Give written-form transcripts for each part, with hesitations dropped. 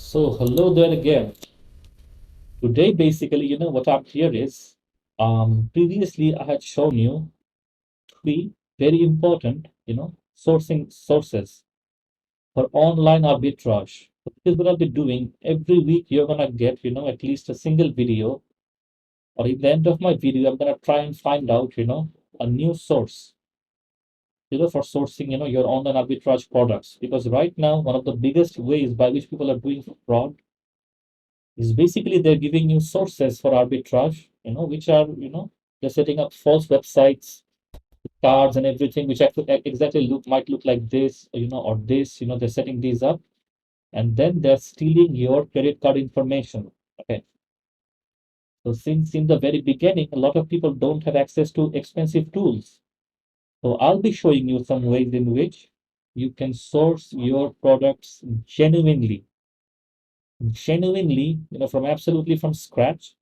So hello there again. Today, basically, what I'm here is, previously I had shown you three very important, sourcing sources for online arbitrage. So this is what I'll be doing every week. You're gonna get, at least a single video, or at the end of my video, I'm gonna try and find out, a new source, for sourcing, your online arbitrage products. Because right now, one of the biggest ways by which people are doing fraud is basically they're giving you sources for arbitrage, which are, they're setting up false websites, cards and everything, which exactly might look like this, or this, they're setting these up and then they're stealing your credit card information. Okay. So since in the very beginning, a lot of people don't have access to expensive tools. So I'll be showing you some ways in which you can source your products genuinely, from absolutely from scratch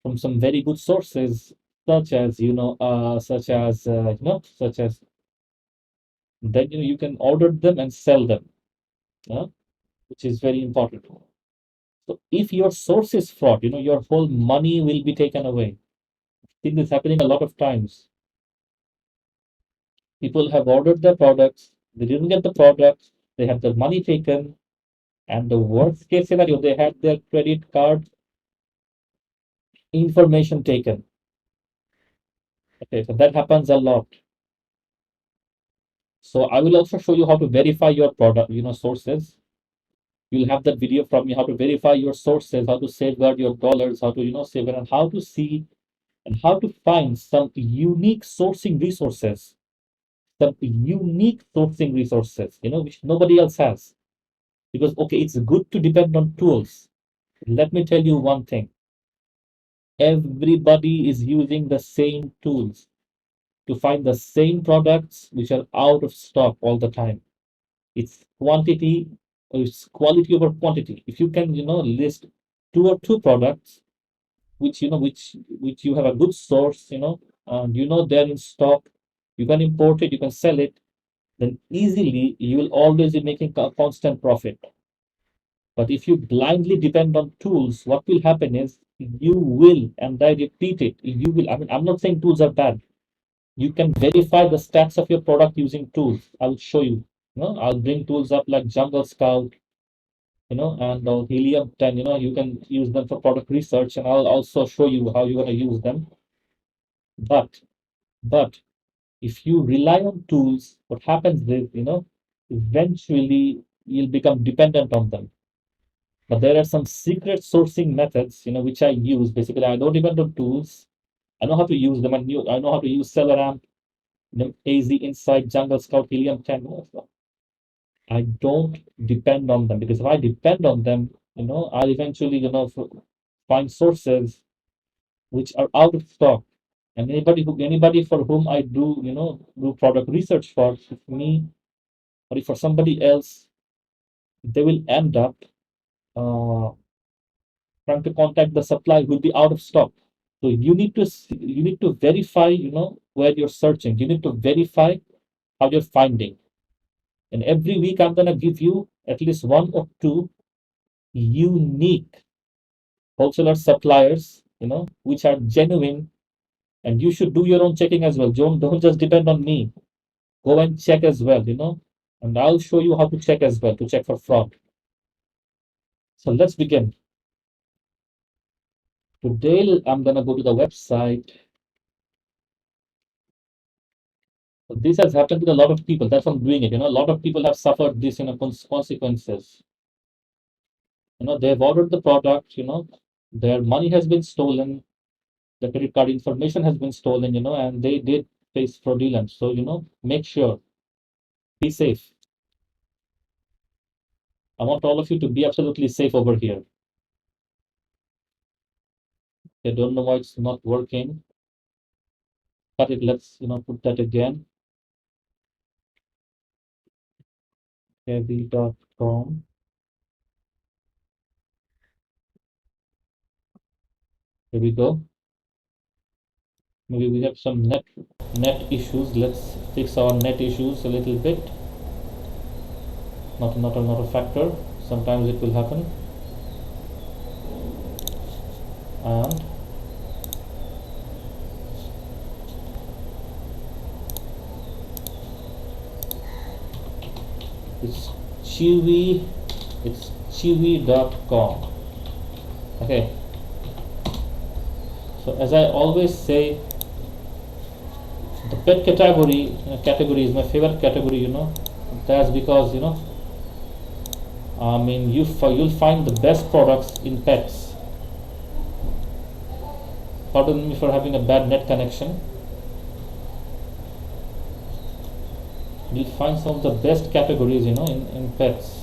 from some very good sources, such as then you can order them and sell them, uh, which is very important. So if your source is fraud, your whole money will be taken away. I think this is happening a lot of times. People have ordered their products, they didn't get the products, they have their money taken, and the worst case scenario, they had their credit card information taken. Okay, so that happens a lot. So I will also show you how to verify your product, sources. You'll have that video from me, how to verify your sources, how to safeguard your dollars, how to, safeguard, and how to see and how to find some unique sourcing resources, which nobody else has. Because, okay, it's good to depend on tools. Let me tell you one thing. Everybody is using the same tools to find the same products which are out of stock all the time. It's quantity, or it's quality over quantity. If you can, list two products which you have a good source, and they're in stock, you can import it, you can sell it, then easily you will always be making a constant profit. But if you blindly depend on tools, what will happen is you will, and I repeat it, you will. I mean, I'm not saying tools are bad. You can verify the stats of your product using tools. I'll show you. I'll bring tools up like Jungle Scout, and Helium 10. You can use them for product research, and I'll also show you how you're going to use them. But but if you rely on tools, what happens is, eventually you'll become dependent on them. But there are some secret sourcing methods, which I use. Basically, I don't depend on tools. I know how to use them. I know how to use SellerAmp, AZ Insight, Jungle Scout, Helium 10. I don't depend on them because if I depend on them, I'll eventually, find sources which are out of stock. And anybody for whom I do product research for, if me or if for somebody else, they will end up uh, trying to contact the supply who will be out of stock. So you need to verify, where you're searching. You need to verify how you're finding. And every week I'm gonna give you at least one or two unique wholesaler suppliers, which are genuine. And you should do your own checking as well. Don't just depend on me. Go and check as well, and I'll show you how to check as well, to check for fraud. So let's begin. Today, I'm going to go to the website. So this has happened with a lot of people. That's why I'm doing it. A lot of people have suffered this, consequences. They've ordered the product, their money has been stolen, the credit card information has been stolen, and they did face fraudulent. So, make sure, be safe. I want all of you to be absolutely safe over here. I don't know why it's not working. But let's put that again. Heavy.com. Here we go. Maybe we have some net issues. Let's fix our net issues a little bit. Not a factor. Sometimes it will happen. and it's chewy, it's chewy.com. Okay, so as I always say, the pet category is my favorite category, that's because I mean you'll find the best products in pets. Pardon me for having a bad net connection. You'll find some of the best categories in pets.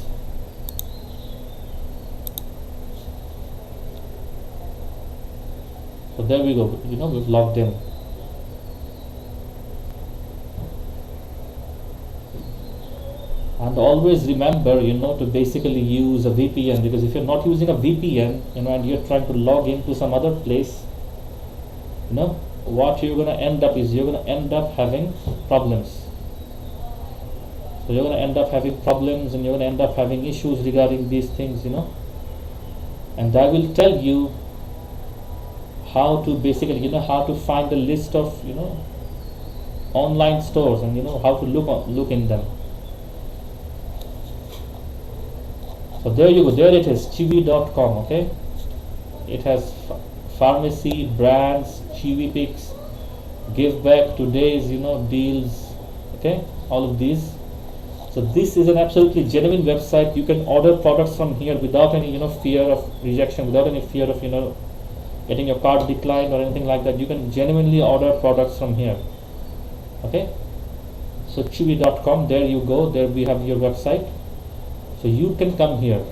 So there we go, we've logged in. And always remember, to basically use a VPN, because if you're not using a VPN, and you're trying to log into some other place, what you're going to end up is you're going to end up having problems. So you're going to end up having problems, and you're going to end up having issues regarding these things, and I will tell you how to basically, how to find a list of, online stores, and how to look in them. So there you go, there it is, chewy.com. okay, it has pharmacy, brands, Chewy Picks, give back, today's deals, okay, all of these. So this is an absolutely genuine website. You can order products from here without any fear of rejection, without any fear of getting your card declined or anything like that. You can genuinely order products from here. Okay, so chewy.com, there you go, there we have your website. So you can come here.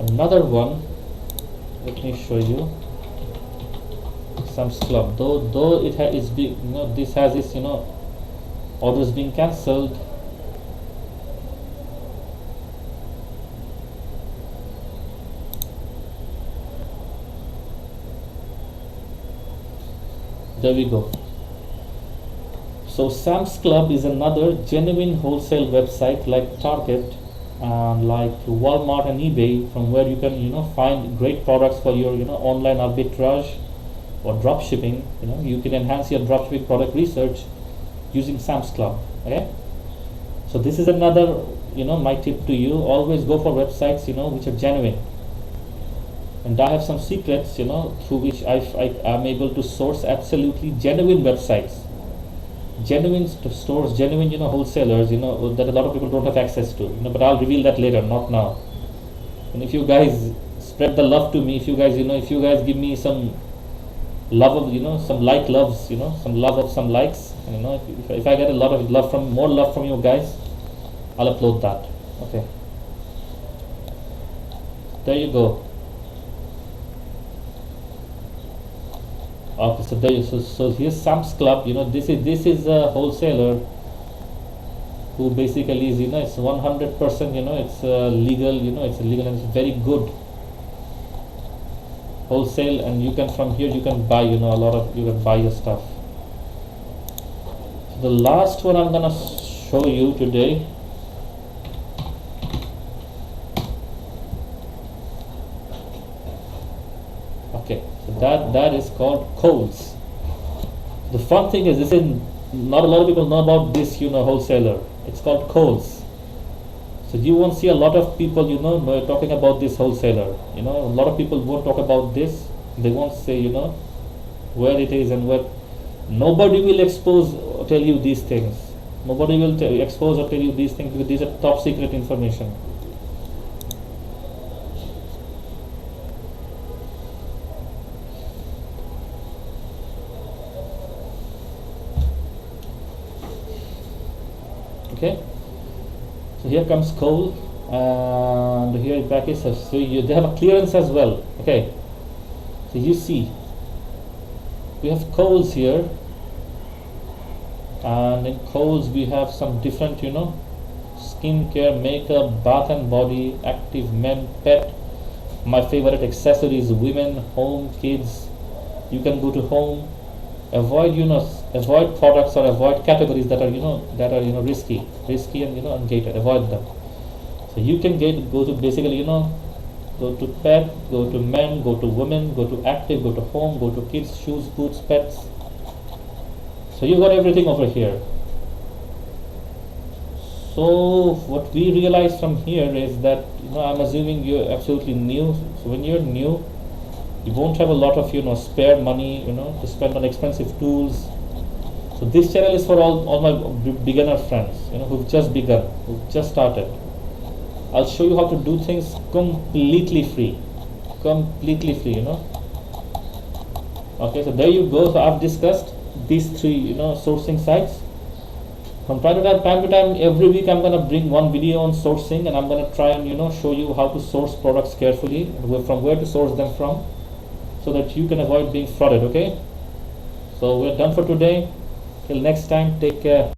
Another one, let me show you, Sam's Club. Though it has this has its orders being cancelled. There we go. So Sam's Club is another genuine wholesale website like Target and like Walmart and eBay, from where you can find great products for your online arbitrage or drop shipping. You can enhance your drop shipping product research using Sam's Club. Okay, so this is another my tip to you. Always go for websites which are genuine. And I have some secrets through which I am able to source absolutely genuine websites, genuine stores, genuine wholesalers that a lot of people don't have access to, but I'll reveal that later, not now. And if you guys spread the love to me, if you guys give me some love of some loves, some love of some likes, and if I get a lot of more love from you guys, I'll upload that. Okay, there you go. Okay, so there so here's Sam's Club. This is a wholesaler who basically is it's 100%, it's legal, it's legal, and it's very good wholesale. And you can, from here you can buy you can buy your stuff. So the last one I'm gonna show you today, okay, so that is called Kohl's. The fun thing is, not a lot of people know about this wholesaler. It's called Kohl's. So you won't see a lot of people talking about this wholesaler. A lot of people won't talk about this. They won't say where it is and where. Nobody will tell you these things. Nobody will expose or tell you these things, because these are top secret information. Okay, so here comes Kohl, and here back is, so they have a clearance as well. Okay, so you see we have Kohl's here, and in Kohl's we have some different skincare, makeup, bath and body, active, men, pet, my favorite accessories, women, home, kids. You can go to home. Avoid products or avoid categories that are risky and ungated. Avoid them. So you can go to basically go to pet, go to men, go to women, go to active, go to home, go to kids, shoes, boots, pets. So you got everything over here. So what we realize from here is that, I'm assuming you're absolutely new. So when you're new, you won't have a lot of spare money to spend on expensive tools. So this channel is for all my beginner friends who've just begun, who've just started. I'll show you how to do things completely free. Okay, so there you go. So I've discussed these three sourcing sites. From time to time, every week I'm gonna bring one video on sourcing, and I'm gonna try and show you how to source products carefully, from where to source them from, so that you can avoid being frauded. Okay, so we're done for today. Till next time, take care.